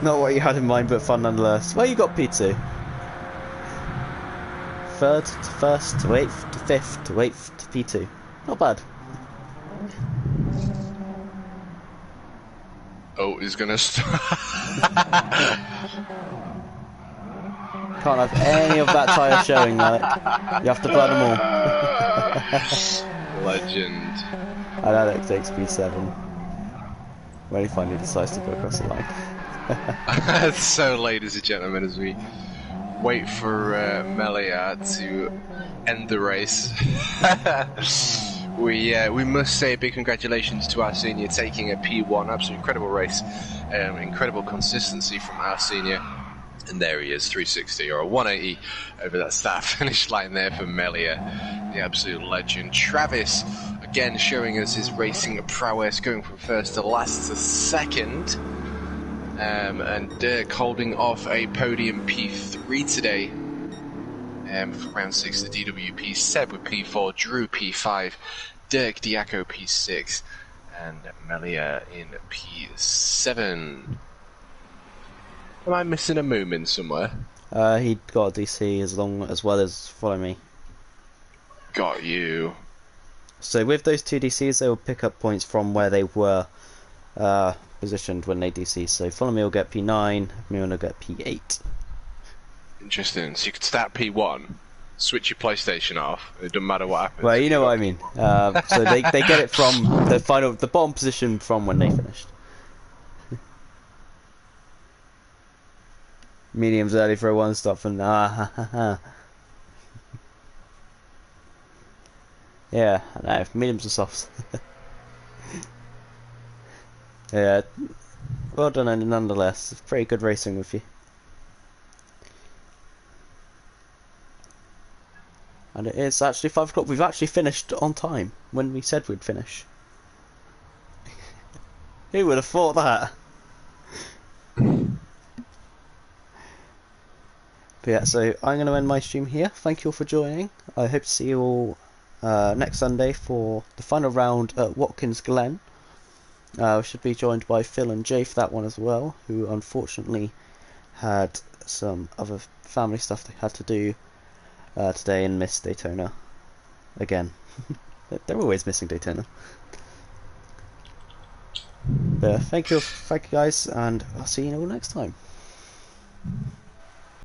Not what you had in mind, but fun nonetheless. Well, you got P2. 3rd to 1st to 8th to 5th to 8th to P2. Not bad. Oh, he's gonna start. Can't have any of that tyre showing, Malik. You have to burn them all. Legend. And Alex takes P7 when he finally decides to go across the line. So, ladies and gentlemen, as we wait for Melia to end the race, we must say a big congratulations to our senior taking a P1. Absolutely incredible race, incredible consistency from our senior. And there he is, 360 or a 180 over that start finish line there for Melia, the absolute legend. Travis, again, showing us his racing prowess, going from first to last to second. And Dirk holding off a podium P3 today. For round 6, the DWP, Seb with P4, Drew P5, Dirk Diaco P6, and Melia in P7. Am I missing a Moomin somewhere? He got a DC as well as Follow Me. Got you. So with those 2 DCs, they will pick up points from where they were positioned when they DC. So Follow Me will get P9, Moon will get P8. Interesting. So you could start P1, switch your PlayStation off. It doesn't matter what happens. Well, you know what I mean. So they get it from the bottom position from when they finished. Medium's early for a 1-stop and yeah, no, mediums are softs. Yeah, well done, and nonetheless, it's pretty good racing with you. And it is actually 5 o'clock. We've actually finished on time when we said we'd finish. Who would have thought that? But yeah, so I'm going to end my stream here. Thank you all for joining. I hope to see you all next Sunday for the final round at Watkins Glen. We should be joined by Phil and Jay for that one as well, who unfortunately had some other family stuff they had to do today and missed Daytona again. They're always missing Daytona. But thank you guys, and I'll see you all next time.